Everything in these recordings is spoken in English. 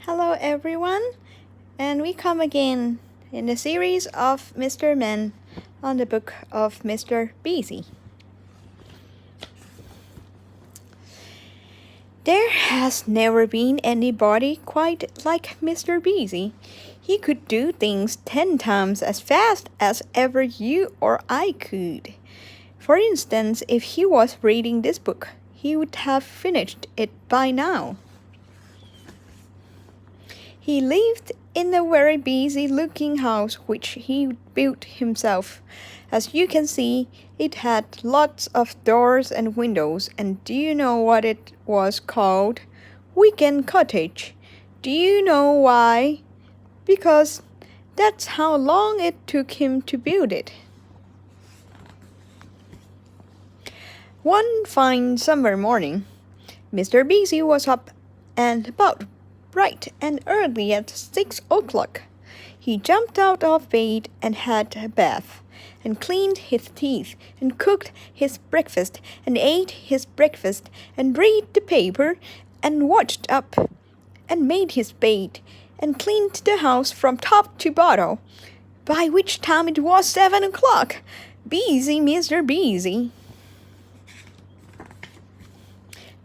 Hello everyone, and we come again in the series of Mr. Men on the book of Mr. Busy. There has never been anybody quite like Mr. Busy. He could do things 10 times as fast as ever you or I could. For instance, if he was reading this book, he would have finished it by now. He lived in a very busy-looking house which he built himself. As you can see, it had lots of doors and windows, and do you know what it was called? Weekend Cottage. Do you know why? Because that's how long it took him to build it. One fine summer morning, Mr. Busy was up and about bright and early at 6 o'clock. He jumped out of bed and had a bath, and cleaned his teeth, and cooked his breakfast, and ate his breakfast, and read the paper, and washed up, and made his bed, and cleaned the house from top to bottom, by which time it was 7 o'clock. Busy Mr. Busy.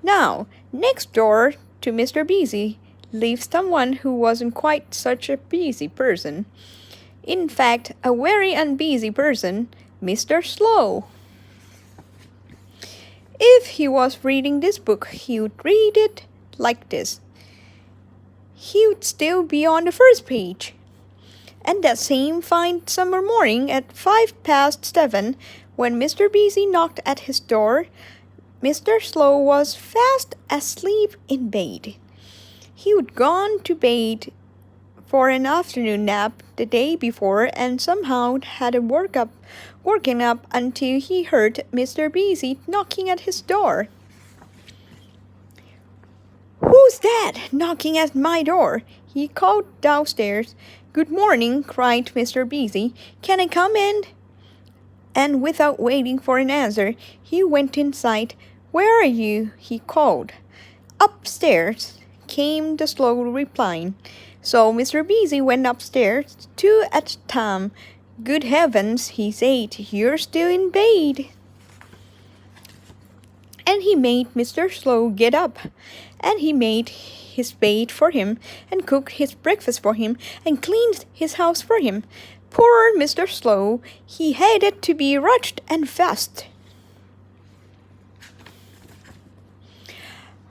Now, next door to Mr. Busy lived someone who wasn't quite such a busy person. In fact, a very unbusy person, Mr. Slow. If he was reading this book, he would read it like this. He would still be on the first page. And that same fine summer morning at 7:05, when Mr. Busy knocked at his door, Mr. Slow was fast asleep in bed. He would gone to bed for an afternoon nap the day before and somehow had woken up until he heard Mr. Busy knocking at his door. "Who's that knocking at my door?" he called downstairs. "Good morning," cried Mr. Busy. "Can I come in?" And without waiting for an answer, he went inside. "Where are you?" he called. "Upstairs," came the slow reply. So Mr. Busy went upstairs, 2 at a time. "Good heavens," he said, "you're still in bed." And he made Mr. Slow get up, and he made his bed for him, and cooked his breakfast for him, and cleaned his house for him. Poor Mr. Slow, he hated to be rushed and fussed.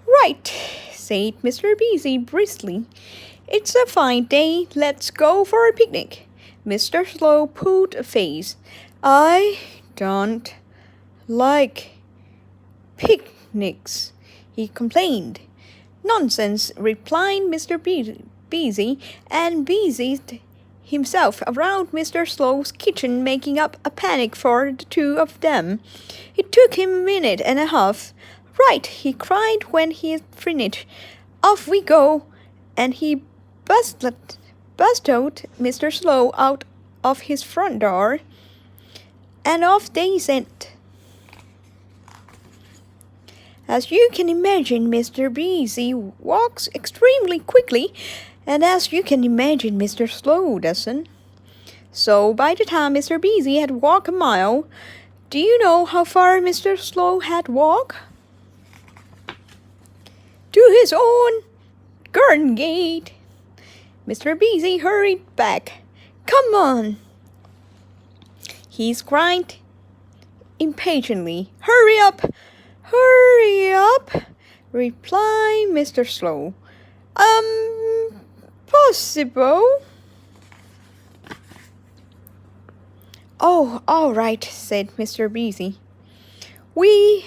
"Right," said Mr. Busy briskly. "It's a fine day. Let's go for a picnic." Mr. Slow pulled a face. "I don't like picnics," he complained. "Nonsense," replied Mr. Busy, and busied himself around Mr. Slow's kitchen, making up a picnic for the two of them. It took him a minute and a half. "Right," he cried when he finished. "Off we go." And he bustled Mr. Slow out of his front door, and off they set. As you can imagine, Mr. Busy walks extremely quickly, and as you can imagine, Mr. Slow doesn't. So by the time Mr. Busy had walked a mile, do you know how far Mr. Slow had walked? To his own garden gate. Mr. Busy hurried back. "Come on," he cried impatiently. "Hurry up, hurry up," replied Mr. Slow. Possible." "Oh, all right," said Mr. Busy. We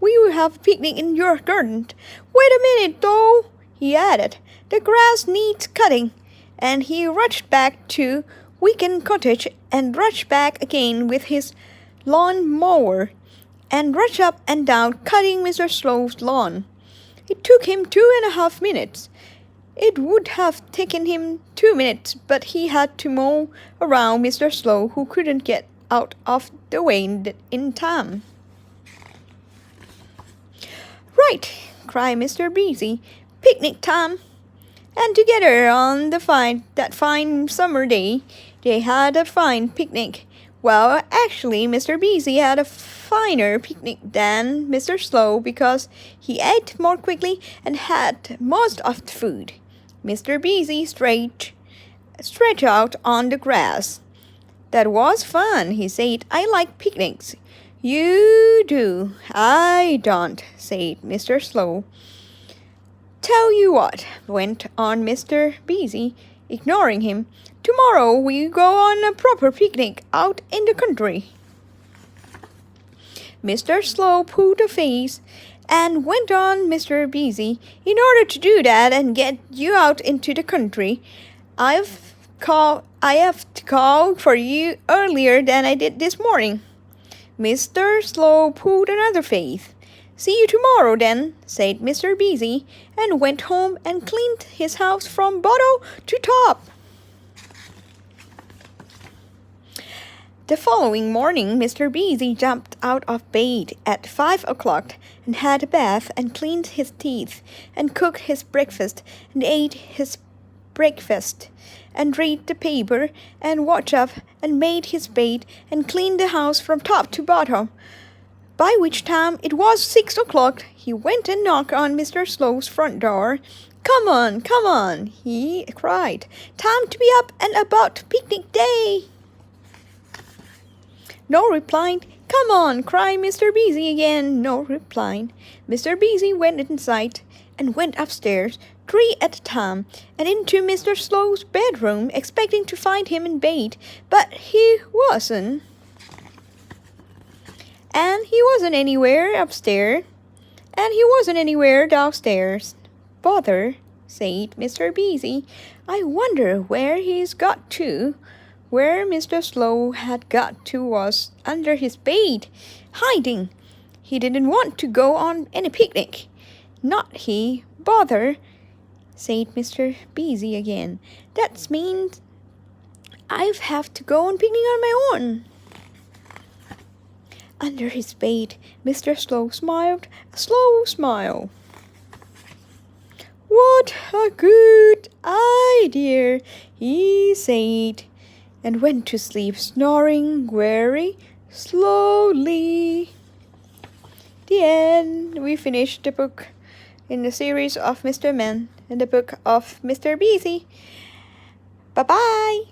will have a picnic in your garden. Wait a minute, though," he added. "The grass needs cutting." And he rushed back to Weekend Cottage and rushed back again with his lawn mower and rushed up and down cutting Mr. Slow's lawn. It took him 2.5 minutes. It would have taken him 2 minutes, but he had to mow around Mr. Slow, who couldn't get out of the way in time. "Right," cried Mr. Busy. "Picnic time." And together on that fine summer day, they had a fine picnic. Well, actually, Mr. Beezy had a finer picnic than Mr. Slow because he ate more quickly and had most of the food. Mr. Beezy stretched out on the grass. That was fun, he said. I like picnics. You do. I don't, said Mr. Slow. Tell you what, went on Mr. Beezy, ignoring him. Tomorrow we go on a proper picnic out in the country. Mr. Slow pulled a face and went on Mr. Beezy. In order to do that and get you out into the country, I have to call for you earlier than I did this morning. Mr. Slow pulled another face. See you tomorrow then, said Mr. Beezy, and went home and cleaned his house from bottom to top. The following morning, Mr. Beezy jumped out of bed at 5 o'clock and had a bath and cleaned his teeth and cooked his breakfast and ate his breakfast and read the paper and watched up and made his bed and cleaned the house from top to bottom. By which time it was 6 o'clock, he went and knocked on Mr. Slow's front door. Come on, he cried. Time to be up and about picnic day. No reply. Come on, cried Mr. Beezy again. No reply. Mr. Beezy went inside and went upstairs, 3 at a time, and into Mr. Slow's bedroom, expecting to find him in bed, but he wasn't. And he wasn't anywhere upstairs, and he wasn't anywhere downstairs. Bother, said Mr. Beezy. I wonder where he's got to. Where Mr. Slow had got to was under his bed, hiding. He didn't want to go on any picnic. Not he. Bother, said Mr. Beezy again. That means I have to go on picnic on my own. Under his bed, Mr. Slow smiled a slow smile. What a good idea, he said, and went to sleep snoring very slowly. The end. We finished the book in the series of Mr. Man and the book of Mr. Beezy. Bye-bye.